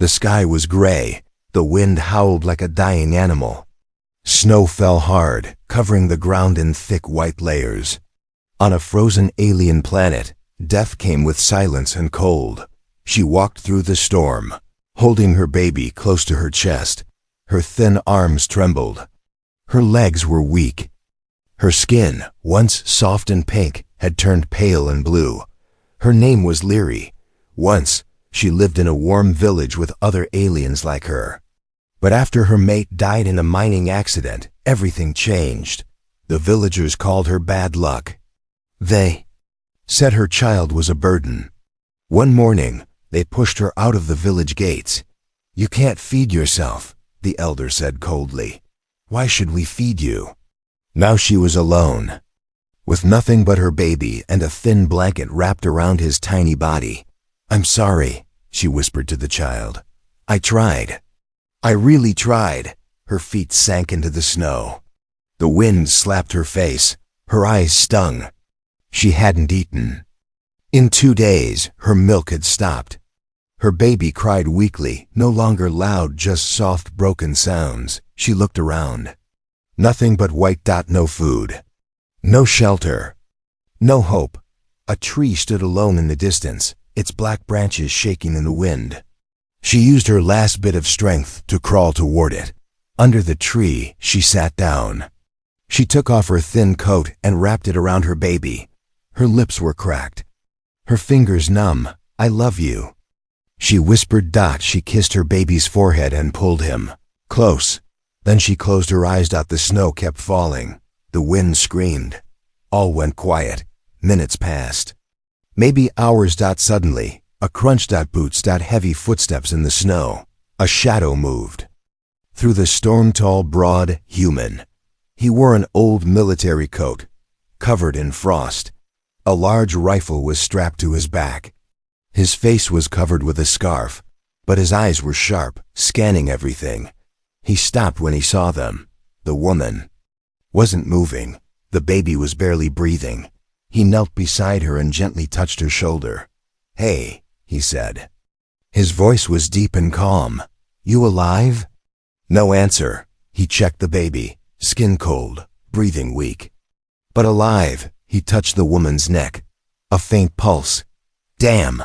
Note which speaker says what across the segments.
Speaker 1: The sky was gray, the wind howled like a dying animal. Snow fell hard, covering the ground in thick white layers. On a frozen alien planet, death came with silence and cold. She walked through the storm, holding her baby close to her chest. Her thin arms trembled. Her legs were weak. Her skin, once soft and pink, had turned pale and blue. Her name was Leary. Once, she lived in a warm village with other aliens like her. But after her mate died in a mining accident, everything changed. The villagers called her bad luck. They said her child was a burden. One morning, they pushed her out of the village gates. "You can't feed yourself," the elder said coldly. "Why should we feed you?" Now she was alone, with nothing but her baby and a thin blanket wrapped around his tiny body. "I'm sorry," she whispered to the child. "I tried. I really tried." Her feet sank into the snow. The wind slapped her face. Her eyes stung. She hadn't eaten. In 2 days, her milk had stopped. Her baby cried weakly, no longer loud, just soft, broken sounds. She looked around. Nothing but white dot, no food. No shelter. No hope. A tree stood alone in the distance, its black branches shaking in the wind. She used her last bit of strength to crawl toward it. Under the tree, she sat down. She took off her thin coat and wrapped it around her baby. Her lips were cracked. Her fingers numb. "I love you," she whispered. She kissed her baby's forehead and pulled him close. Then she closed her eyes. The snow kept falling. The wind screamed. All went quiet. Minutes passed. Maybe hours. Suddenly, a crunch. Boots. Heavy footsteps in the snow. A shadow moved. Through the storm, tall, broad, human. He wore an old military coat, covered in frost. A large rifle was strapped to his back. His face was covered with a scarf, but his eyes were sharp, scanning everything. He stopped when he saw them. The woman wasn't moving. The baby was barely breathing. He knelt beside her and gently touched her shoulder. "Hey," he said. His voice was deep and calm. "You alive?" No answer. He checked the baby, skin cold, breathing weak. "But alive." He touched the woman's neck. A faint pulse. "Damn."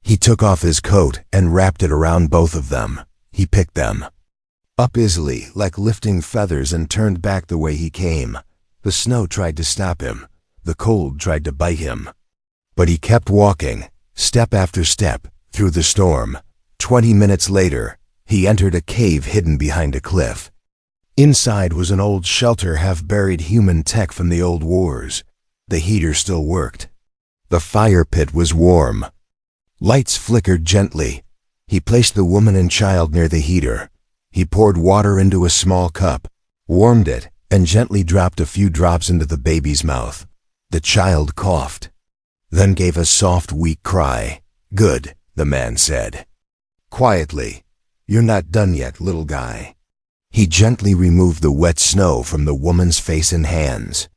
Speaker 1: He took off his coat and wrapped it around both of them. He picked them up easily, like lifting feathers, and turned back the way he came. The snow tried to stop him. The cold tried to bite him. But he kept walking, step after step, through the storm. 20 minutes later, he entered a cave hidden behind a cliff. Inside was an old shelter, half-buried human tech from the old wars. The heater still worked. The fire pit was warm. Lights flickered gently. He placed the woman and child near the heater. He poured water into a small cup, warmed it, and gently dropped a few drops into the baby's mouth. The child coughed, then gave a soft, weak cry. "Good," the man said quietly. "You're not done yet, little guy." He gently removed the wet snow from the woman's face and hands.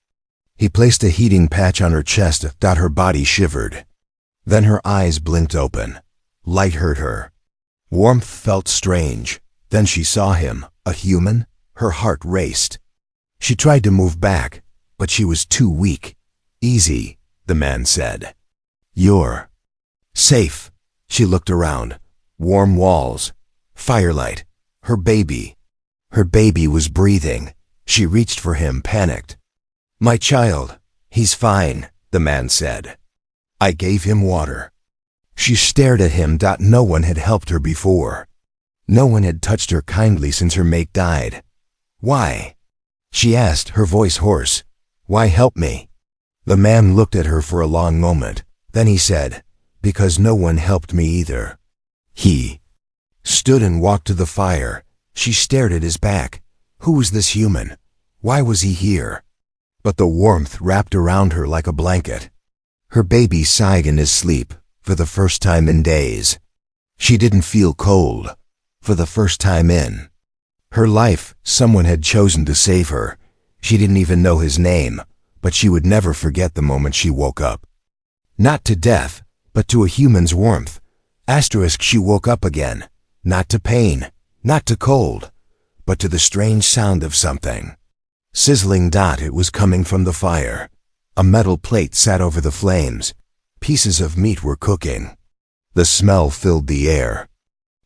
Speaker 1: He placed a heating patch on her chest. Her body shivered. Then her eyes blinked open. Light hurt her. Warmth felt strange. Then she saw him, a human. Her heart raced. She tried to move back, but she was too weak. "Easy," the man said. "You're safe." She looked around. Warm walls. Firelight. Her baby. Her baby was breathing. She reached for him, panicked. "My child. He's fine," the man said. "I gave him water." She stared at him. No one had helped her before. No one had touched her kindly since her mate died. "Why?" she asked, her voice hoarse. "Why help me?" The man looked at her for a long moment. Then he said, "Because no one helped me either." He stood and walked to the fire. She stared at his back. Who was this human? Why was he here? But the warmth wrapped around her like a blanket. Her baby sighed in his sleep, for the first time in days. She didn't feel cold. For the first time in her life, someone had chosen to save her. She didn't even know his name, but she would never forget the moment she woke up. Not to death, but to a human's warmth. She woke up again. Not to pain, not to cold, but to the strange sound of something. Sizzling. It was coming from the fire. A metal plate sat over the flames. Pieces of meat were cooking. The smell filled the air.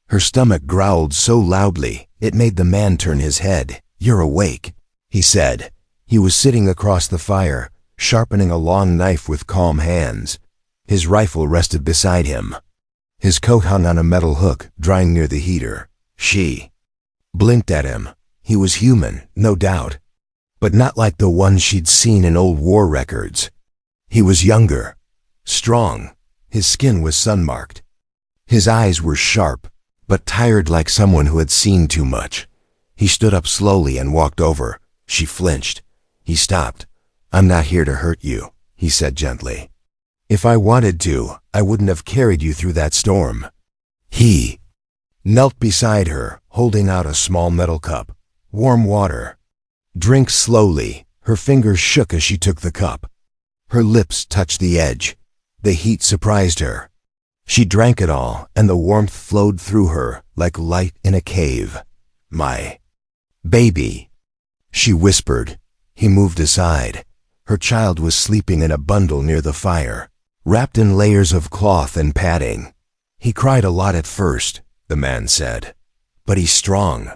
Speaker 1: Her stomach growled so loudly, it made the man turn his head. "You're awake," he said. He was sitting across the fire, sharpening a long knife with calm hands. His rifle rested beside him. His coat hung on a metal hook, drying near the heater. She blinked at him. He was human, no doubt, but not like the ones she'd seen in old war records. He was younger, strong. His skin was sun-marked. His eyes were sharp, but tired, like someone who had seen too much. He stood up slowly and walked over. She flinched. He stopped. "I'm not here to hurt you," he said gently. "If I wanted to, I wouldn't have carried you through that storm." He knelt beside her, holding out a small metal cup. "Warm water. Drink slowly." Her fingers shook as she took the cup. Her lips touched the edge. The heat surprised her. She drank it all, and the warmth flowed through her like light in a cave. "My baby," she whispered. He moved aside. Her child was sleeping in a bundle near the fire, wrapped in layers of cloth and padding. "He cried a lot at first," the man said, "but he's strong.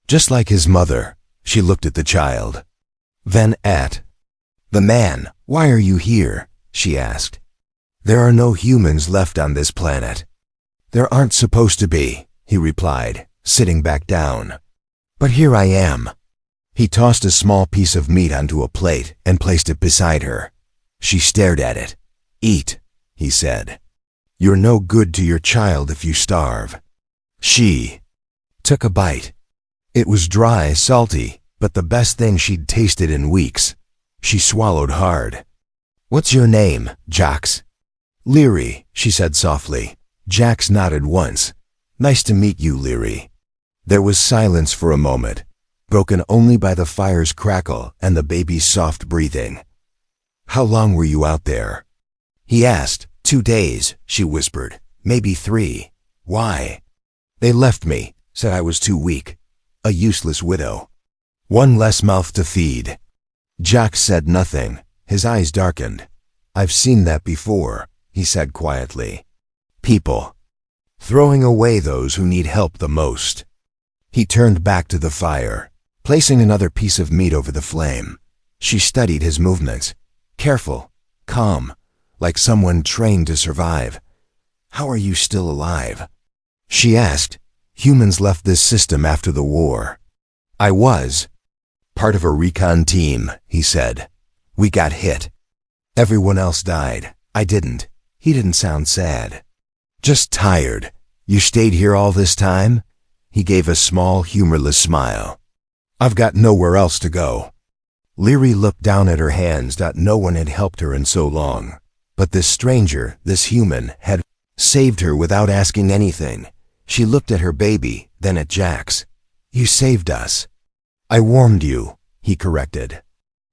Speaker 1: Just like his mother." She looked at the child. Then at the man. "Why are you here?" she asked. "There are no humans left on this planet." "There aren't supposed to be," he replied, sitting back down. "But here I am." He tossed a small piece of meat onto a plate and placed it beside her. She stared at it. "Eat," he said. "You're no good to your child if you starve." She took a bite. It was dry, salty, but the best thing she'd tasted in weeks. She swallowed hard. "What's your name, Jax?" "Leary," she said softly. Jax nodded once. "Nice to meet you, Leary." There was silence for a moment, broken only by the fire's crackle and the baby's soft breathing. "How long were you out there?" he asked. "2 days," she whispered. "Maybe 3. "Why?" "They left me, said I was too weak. A useless widow. One less mouth to feed." Jack said nothing. His eyes darkened. "I've seen that before," he said quietly. "People throwing away those who need help the most." He turned back to the fire, placing another piece of meat over the flame. She studied his movements. Careful, calm, like someone trained to survive. "How are you still alive?" she asked. "Humans left this system after the war." "I was part of a recon team," he said. "We got hit. Everyone else died. I didn't." He didn't sound sad. "Just tired. You stayed here all this time?" He gave a small, humorless smile. "I've got nowhere else to go." Leary looked down at her hands. No one had helped her in so long. But this stranger, this human, had saved her without asking anything. She looked at her baby, then at Jax. "You saved us." "I warned you," he corrected.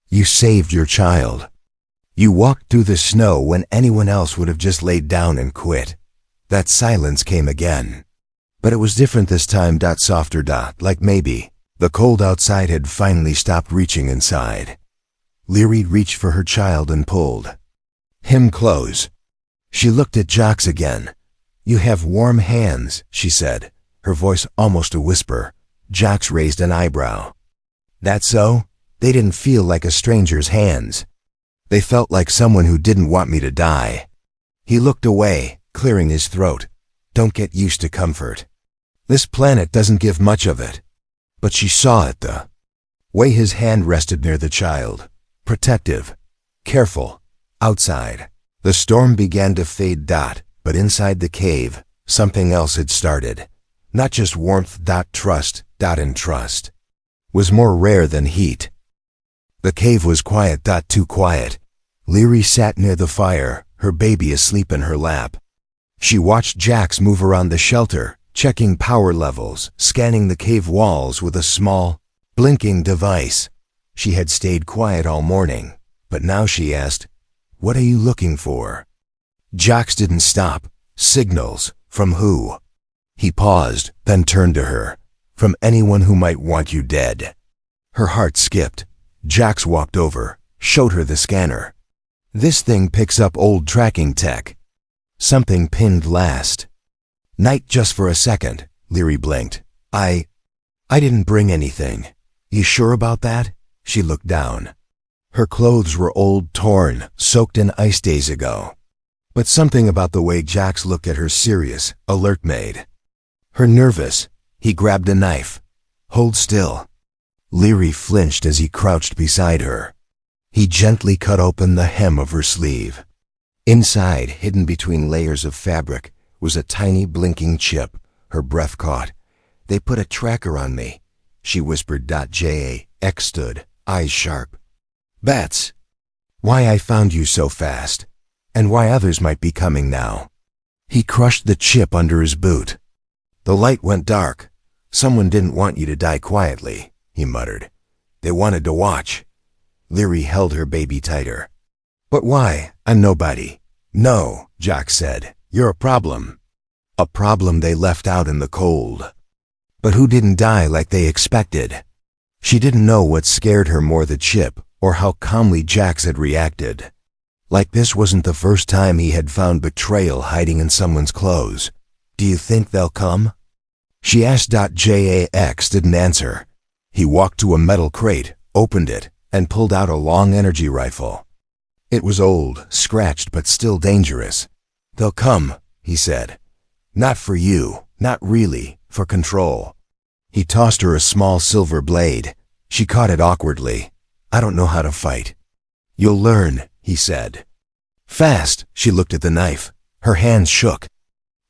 Speaker 1: "You saved your child. You walked through the snow when anyone else would have just laid down and quit." That silence came again. But it was different this time. Softer. Like maybe the cold outside had finally stopped reaching inside. Leary reached for her child and pulled him close. She looked at Jax again. "You have warm hands," she said, her voice almost a whisper. Jax raised an eyebrow. "That so? They didn't feel like a stranger's hands. They felt like someone who didn't want me to die." He looked away, clearing his throat. "Don't get used to comfort. This planet doesn't give much of it." But she saw it the way his hand rested near the child. Protective, careful. Outside, the storm began to fade. But inside the cave, something else had started. Not just warmth. Trust. And trust was more rare than heat. The cave was quiet. Too quiet. Leary sat near the fire, her baby asleep in her lap. She watched Jax move around the shelter, checking power levels, scanning the cave walls with a small, blinking device. She had stayed quiet all morning, but now she asked, "What are you looking for?" Jax didn't stop. "Signals. From who?" He paused, then turned to her. From anyone who might want you dead. Her heart skipped. Jax walked over, showed her the scanner. This thing picks up old tracking tech. Something pinned last. Night just for a second, Leary blinked. I didn't bring anything. You sure about that? She looked down. Her clothes were old, torn, soaked in ice days ago. But something about the way Jax looked at her serious, alert made her nervous. He grabbed a knife. Hold still. Leary flinched as he crouched beside her. He gently cut open the hem of her sleeve. Inside, hidden between layers of fabric, was a tiny blinking chip. Her breath caught. They put a tracker on me, she whispered. Jax stood, eyes sharp. Bats. Why I found you so fast, and why others might be coming now. He crushed the chip under his boot. The light went dark. Someone didn't want you to die quietly, he muttered. They wanted to watch. Leary held her baby tighter. But why? I'm nobody. No, Jax said. You're a problem. A problem they left out in the cold. But who didn't die like they expected? She didn't know what scared her more, the chip, or how calmly Jax had reacted. Like this wasn't the first time he had found betrayal hiding in someone's clothes. Do you think they'll come? She asked. Jax didn't answer. He walked to a metal crate, opened it, and pulled out a long energy rifle. It was old, scratched, but still dangerous. They'll come, he said. Not for you, not really, for control. He tossed her a small silver blade. She caught it awkwardly. I don't know how to fight. You'll learn, he said. Fast, she looked at the knife. Her hands shook.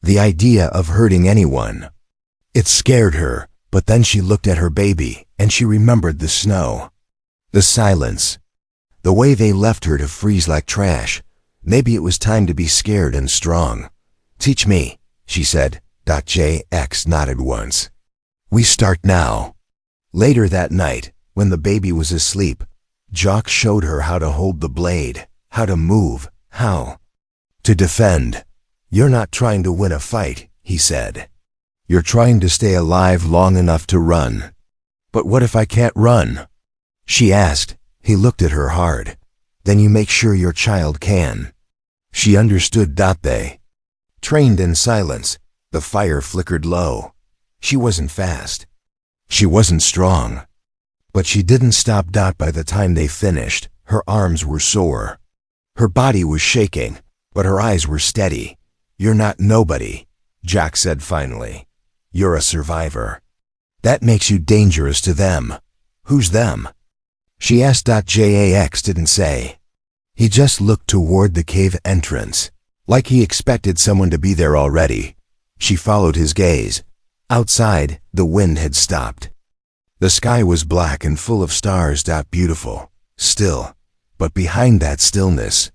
Speaker 1: The idea of hurting anyone. It scared her, but then she looked at her baby, and she remembered the snow. The silence. The way they left her to freeze like trash. Maybe it was time to be scared and strong. Teach me, she said. Jax nodded once. We start now. Later that night, when the baby was asleep, Jax showed her how to hold the blade, how to move, how to defend. You're not trying to win a fight, he said. You're trying to stay alive long enough to run. But what if I can't run? She asked. He looked at her hard. Then you make sure your child can. She understood. They trained in silence. The fire flickered low. She wasn't fast. She wasn't strong. But she didn't stop. By the time they finished, her arms were sore. Her body was shaking, but her eyes were steady. You're not nobody, Jax said finally. You're a survivor. That makes you dangerous to them. Who's them? She asked. Jax didn't say. He just looked toward the cave entrance, like he expected someone to be there already. She followed his gaze. Outside, the wind had stopped. The sky was black and full of stars. Beautiful, still, but behind that stillness,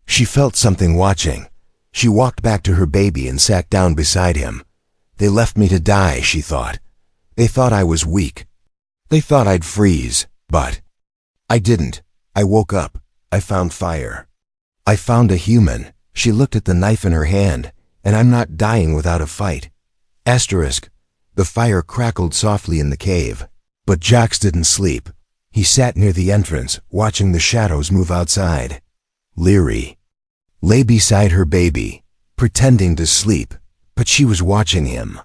Speaker 1: she felt something watching. She walked back to her baby and sat down beside him. They left me to die, she thought. They thought I was weak. They thought I'd freeze, but I didn't. I woke up. I found fire. I found a human. She looked at the knife in her hand, and I'm not dying without a fight. Asterisk. The fire crackled softly in the cave, but Jax didn't sleep. He sat near the entrance, watching the shadows move outside. Leary lay beside her baby, pretending to sleep, but she was watching him.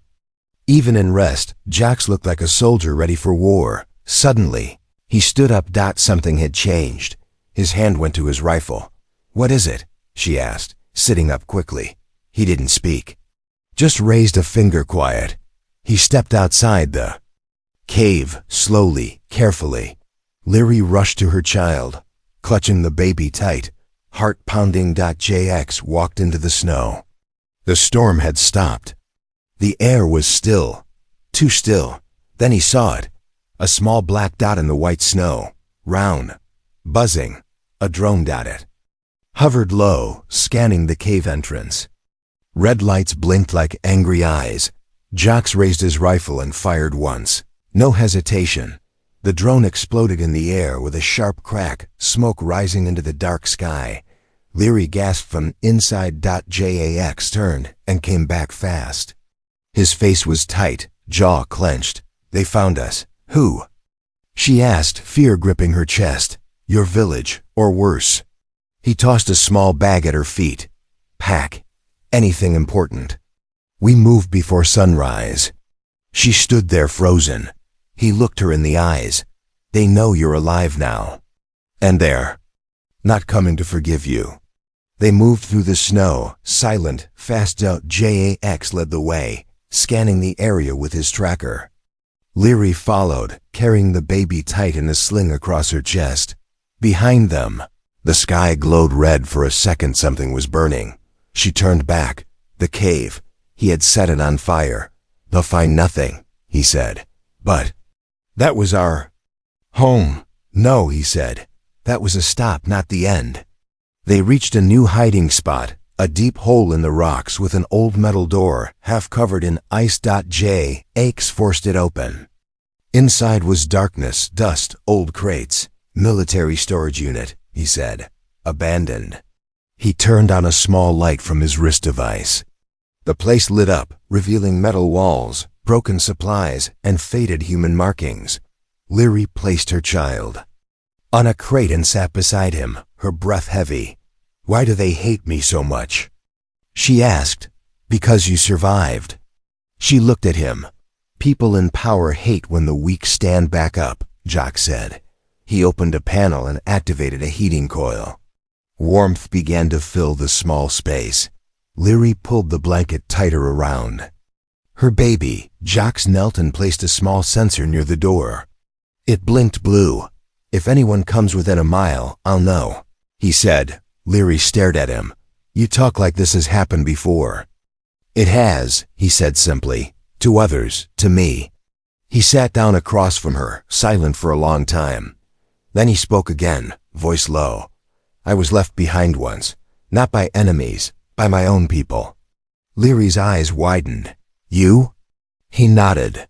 Speaker 1: Even in rest, Jax looked like a soldier ready for war. Suddenly, he stood up. Something had changed. His hand went to his rifle. What is it? She asked, sitting up quickly. He didn't speak. Just raised a finger. Quiet. He stepped outside the cave, slowly, carefully. Leary rushed to her child, clutching the baby tight, heart pounding. Jax walked into the snow. The storm had stopped. The air was still, too still. Then he saw it, a small black dot in the white snow, round, buzzing. A drone. It hovered low, scanning the cave entrance. Red lights blinked like angry eyes. Jax raised his rifle and fired once. No hesitation. The drone exploded in the air with a sharp crack, smoke rising into the dark sky. Leary gasped from inside. Jax turned and came back fast. His face was tight, jaw clenched. They found us. Who? She asked, fear gripping her chest. Your village, or worse. He tossed a small bag at her feet. Pack. Anything important. We moved before sunrise. She stood there frozen. He looked her in the eyes. They know you're alive now. And they're not coming to forgive you. They moved through the snow, silent, fast out. Jax led the way, scanning the area with his tracker. Leary followed, carrying the baby tight in a sling across her chest. Behind them, the sky glowed red. For a second something was burning. She turned back. The cave. He had set it on fire. They'll find nothing, he said. But that was our home. No, he said. That was a stop, not the end. They reached a new hiding spot, a deep hole in the rocks with an old metal door, half covered in ice. Jax forced it open. Inside was darkness, dust, old crates. Military storage unit, he said. Abandoned. He turned on a small light from his wrist device. The place lit up, revealing metal walls, broken supplies, and faded human markings. Leary placed her child on a crate and sat beside him, her breath heavy. Why do they hate me so much? She asked. Because you survived. She looked at him. People in power hate when the weak stand back up, Jax said. He opened a panel and activated a heating coil. Warmth began to fill the small space. Leary pulled the blanket tighter around her baby. Jax knelt and placed a small sensor near the door. It blinked blue. If anyone comes within a mile, I'll know, he said. Leary stared at him. You talk like this has happened before. It has, he said simply. To others, to me. He sat down across from her, silent for a long time. Then he spoke again, voice low. I was left behind once, not by enemies, by my own people. Leary's eyes widened. You? He nodded.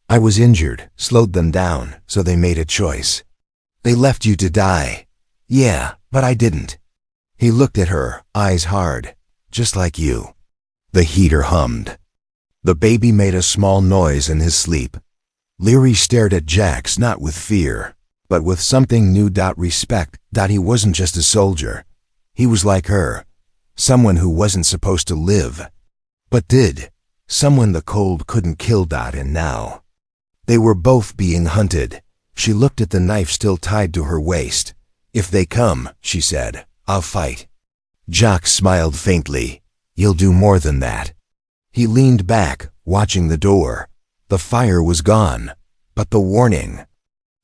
Speaker 1: I was injured, slowed them down, so they made a choice. They left you to die. Yeah, but I didn't. He looked at her, eyes hard. Just like you. The heater hummed. The baby made a small noise in his sleep. Leary stared at Jax, not with fear, but with something new. Respect. He wasn't just a soldier. He was like her. Someone who wasn't supposed to live, but did. Someone the cold couldn't kill. And now they were both being hunted. She looked at the knife still tied to her waist. If they come, she said, I'll fight. Jax smiled faintly. You'll do more than that. He leaned back, watching the door. The fire was gone, but the warning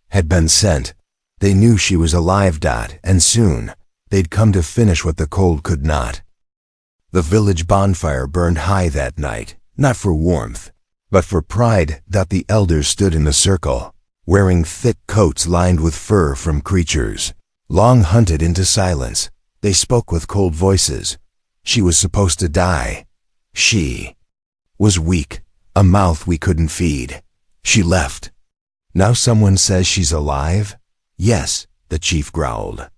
Speaker 1: had been sent. They knew she was alive. And soon, they'd come to finish what the cold could not. The village bonfire burned high that night, not for warmth, but for pride. The elders stood in a circle, wearing thick coats lined with fur from creatures long hunted into silence. They spoke with cold voices. She was supposed to die. She was weak, a mouth we couldn't feed. She left. Now someone says she's alive? Yes, the chief growled.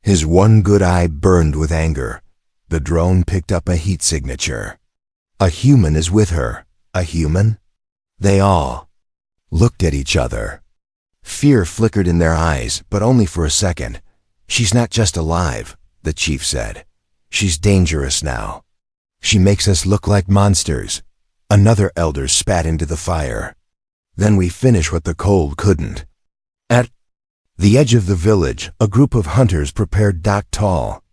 Speaker 1: His one good eye burned with anger. The drone picked up a heat signature. A human is with her. A human? They all looked at each other. Fear flickered in their eyes, but only for a second. She's not just alive, the chief said. She's dangerous now. She makes us look like monsters. Another elder spat into the fire. Then we finish what the cold couldn't. At the edge of the village, a group of hunters prepared. Tall,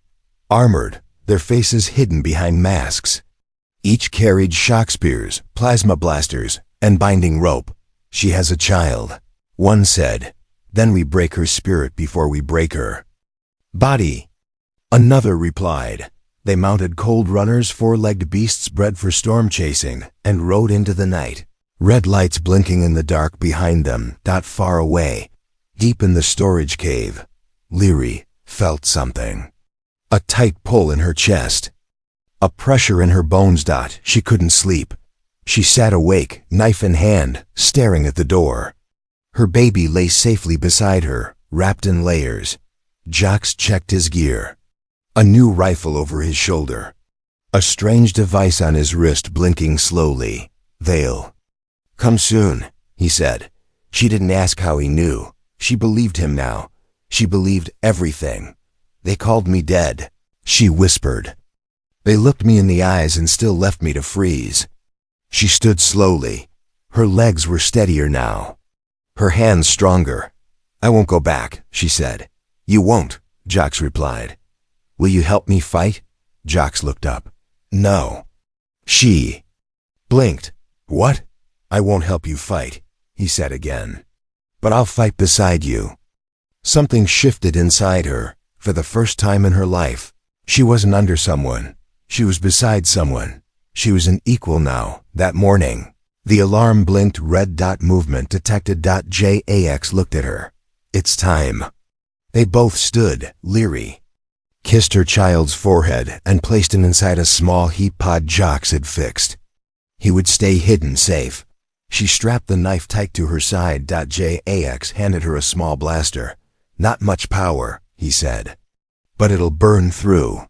Speaker 1: armored, their faces hidden behind masks. Each carried shock spears, plasma blasters, and binding rope. She has a child, one said. Then we break her spirit before we break her body. Another replied. They mounted cold runners, four-legged beasts bred for storm chasing, and rode into the night. Red lights blinking in the dark behind them. Far away, deep in the storage cave, Leary felt something. A tight pull in her chest. A pressure in her bones. She couldn't sleep. She sat awake, knife in hand, staring at the door. Her baby lay safely beside her, wrapped in layers. Jax checked his gear. A new rifle over his shoulder. A strange device on his wrist blinking slowly. They'll come soon, he said. She didn't ask how he knew. She believed him now. She believed everything. They called me dead, she whispered. They looked me in the eyes and still left me to freeze. She stood slowly. Her legs were steadier now. Her hands stronger. I won't go back, she said. You won't, Jacques replied. Will you help me fight? Jacques looked up. No. She blinked. What? I won't help you fight, he said again. But I'll fight beside you. Something shifted inside her. For the first time in her life, she wasn't under someone. She was beside someone. She was an equal now. That morning, the alarm blinked. Red dot movement detected. Jax looked at her. It's time. They both stood, leery. Kissed her child's forehead and placed it inside a small heat pod Jacques had fixed. He would stay hidden safe. She strapped the knife tight to her side. Jax handed her a small blaster. Not much power, he said. But it'll burn through.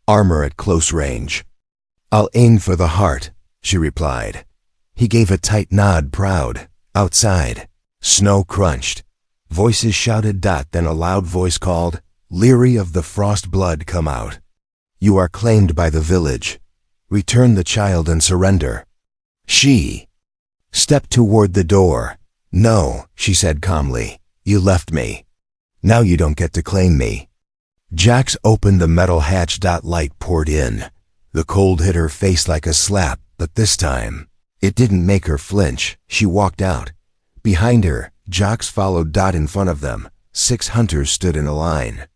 Speaker 1: Armor at close range. I'll aim for the heart, she replied. He gave a tight nod, proud. Outside, snow crunched. Voices shouted. Then a loud voice called, Leery of the frost blood, come out. You are claimed by the village. Return the child and surrender. She stepped toward the door. No, she said calmly. You left me. Now you don't get to claim me. Jacques opened the metal hatch. Light poured in. The cold hit her face like a slap, but this time, it didn't make her flinch. She walked out. Behind her, Jacques followed. In front of them, 6 hunters stood in a line.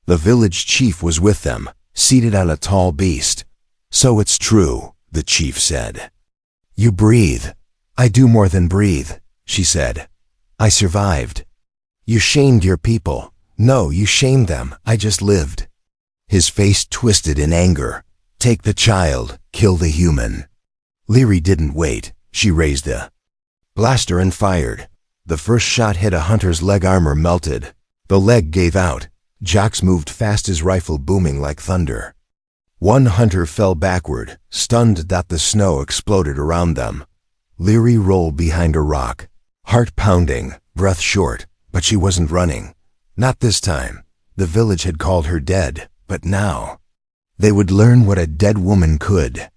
Speaker 1: The village chief was with them, seated on a tall beast. So it's true, the chief said. You breathe. I do more than breathe, she said. I survived. You shamed your people. No, you shamed them. I just lived. His face twisted in anger. Take the child, kill the human. Leary didn't wait. She raised a blaster and fired. The first shot hit a hunter's leg. Armor melted. The leg gave out. Jacques moved fast, his rifle booming like thunder. One hunter fell backward, stunned. The snow exploded around them. Leary rolled behind a rock, heart pounding, breath short, but she wasn't running. Not this time. The village had called her dead, but now they would learn what a dead woman could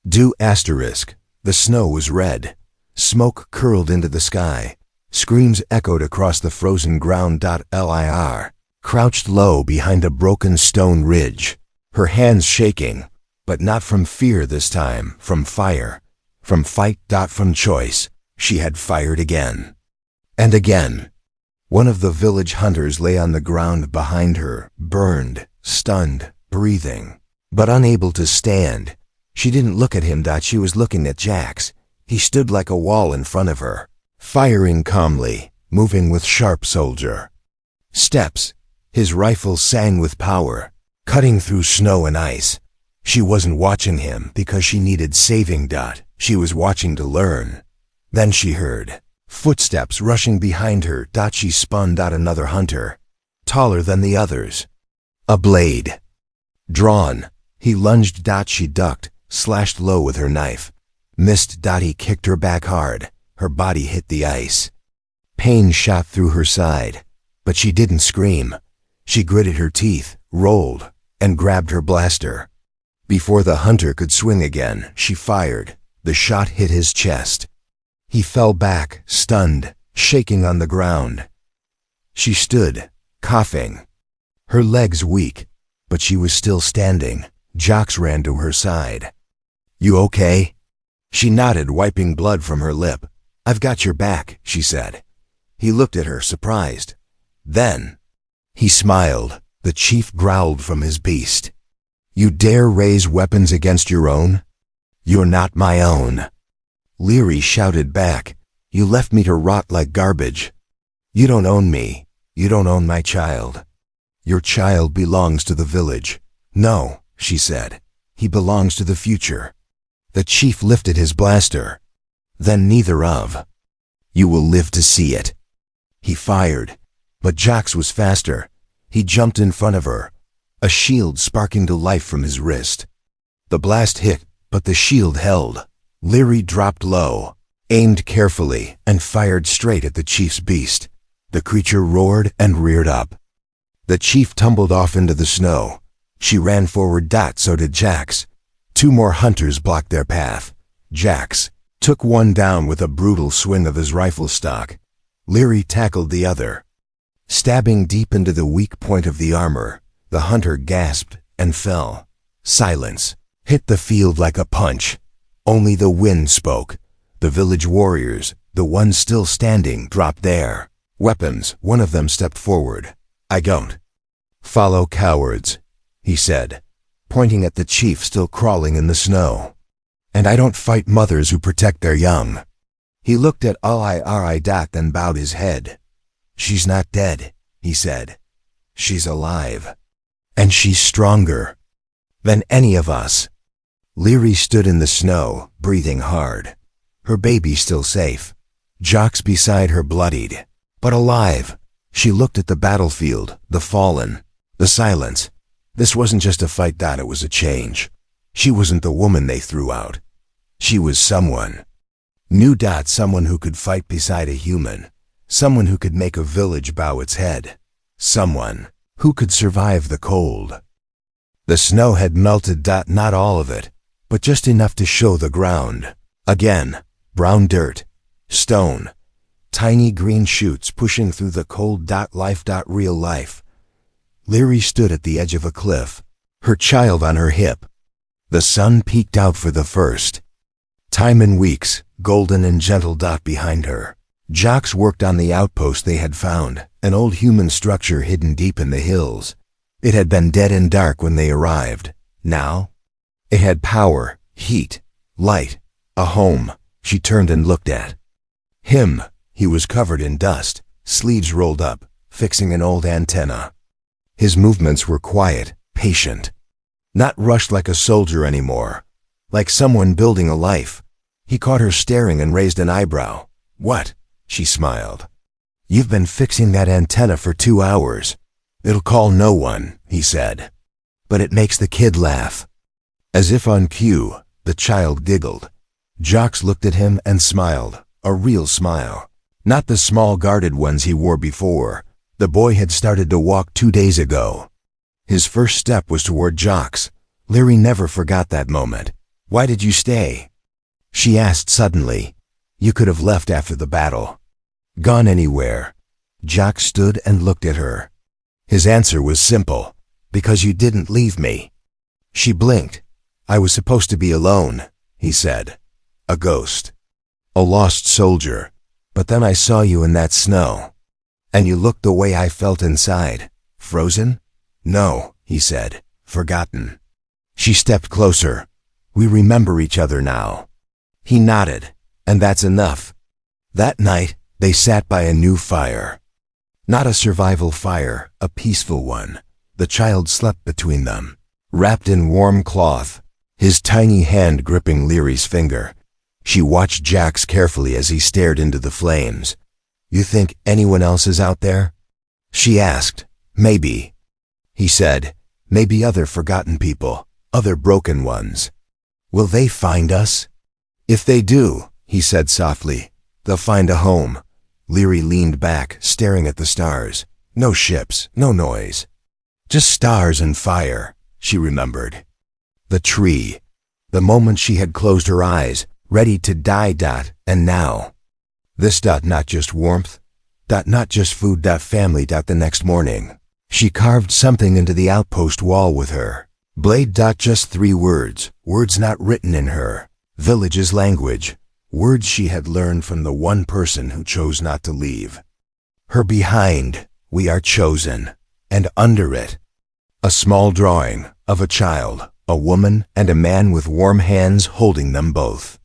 Speaker 1: do. The snow was red. Smoke curled into the sky. Screams echoed across the frozen ground. Lir crouched low behind a broken stone ridge, her hands shaking, but not from fear this time, from fire, from fight. From choice. She had fired again. And again. One of the village hunters lay on the ground behind her, burned, stunned, breathing, but unable to stand. She didn't look at him. She was looking at Jacques. He stood like a wall in front of her, firing calmly, moving with sharp soldier steps. His rifle sang with power, cutting through snow and ice. She wasn't watching him because she needed saving. She was watching to learn. Then she heard footsteps rushing behind her. She spun. Another hunter, taller than the others. A blade drawn. He lunged. She ducked, slashed low with her knife. Missed. He kicked her back hard. Her body hit the ice. Pain shot through her side, but she didn't scream. She gritted her teeth, rolled, and grabbed her blaster. Before the hunter could swing again, she fired. The shot hit his chest. He fell back, stunned, shaking on the ground. She stood, coughing, her legs weak, but she was still standing. Jacques ran to her side. You okay? She nodded, wiping blood from her lip. I've got your back, she said. He looked at her, surprised. Then he smiled. The chief growled from his beast. You dare raise weapons against your own? You're not my own. Leary shouted back. You left me to rot like garbage. You don't own me. You don't own my child. Your child belongs to the village. No, she said. He belongs to the future. The chief lifted his blaster. Then neither of you will live to see it. He fired, but Jacques was faster. He jumped in front of her, a shield sparking to life from his wrist. The blast hit, but the shield held. Leary dropped low, aimed carefully, and fired straight at the chief's beast. The creature roared and reared up. The chief tumbled off into the snow. She ran forward. So did Jax. 2 more hunters blocked their path. Jax took one down with a brutal swing of his rifle stock. Leary tackled the other. Stabbing deep into the weak point of the armor, the hunter gasped and fell. Silence hit the field like a punch. Only the wind spoke. The village warriors, the ones still standing, dropped their weapons. One of them stepped forward. "I don't follow cowards," he said, pointing at the chief still crawling in the snow. "And I don't fight mothers who protect their young." He looked at Iri, then bowed his head. "She's not dead," he said. "She's alive. And she's stronger than any of us." Leary stood in the snow, breathing hard. Her baby still safe. Jax beside her, bloodied, but alive. She looked at the battlefield, the fallen, the silence. This wasn't just a fight, it was a change. She wasn't the woman they threw out. She was someone new. Someone who could fight beside a human. Someone who could make a village bow its head. Someone who could survive the cold. The snow had melted, not all of it, but just enough to show the ground. Again, brown dirt, stone, tiny green shoots pushing through the cold. Life. Real life. Leary stood at the edge of a cliff, her child on her hip. The sun peeked out for the first time in weeks, golden and gentle. Behind her, Jax worked on the outpost they had found, an old human structure hidden deep in the hills. It had been dead and dark when they arrived. Now, it had power, heat, light, a home. She turned and looked at him. He was covered in dust, sleeves rolled up, fixing an old antenna. His movements were quiet, patient. Not rushed like a soldier anymore. Like someone building a life. He caught her staring and raised an eyebrow. "What?" She smiled. "You've been fixing that antenna for 2 hours. It'll call no one," he said. "But it makes the kid laugh." As if on cue, the child giggled. Jax looked at him and smiled, a real smile. Not the small guarded ones he wore before. The boy had started to walk 2 days ago. His first step was toward Jax. Leary never forgot that moment. "Why did you stay?" she asked suddenly. "You could have left after the battle." "Gone anywhere." Jax stood and looked at her. His answer was simple. "Because you didn't leave me." She blinked. "I was supposed to be alone," he said. "A ghost. A lost soldier. But then I saw you in that snow. And you looked the way I felt inside. Frozen?" "No," he said. "Forgotten." She stepped closer. "We remember each other now." He nodded. "And that's enough." That night, they sat by a new fire. Not a survival fire, a peaceful one. The child slept between them, wrapped in warm cloth, his tiny hand gripping Leary's finger. She watched Jax carefully as he stared into the flames. "You think anyone else is out there?" she asked. "Maybe," he said. "Maybe other forgotten people, other broken ones. Will they find us?" "If they do," he said softly, "they'll find a home." Leary leaned back, staring at the stars. No ships, no noise. Just stars and fire, she remembered. The tree. The moment she had closed her eyes, ready to die. And now. This. Not just warmth. Not just food. Family. The next morning, she carved something into the outpost wall with her blade. Just 3 words, words not written in her village's language, words she had learned from the one person who chose not to leave her behind. "We are chosen." And under it, a small drawing of a child, a woman, and a man with warm hands holding them both.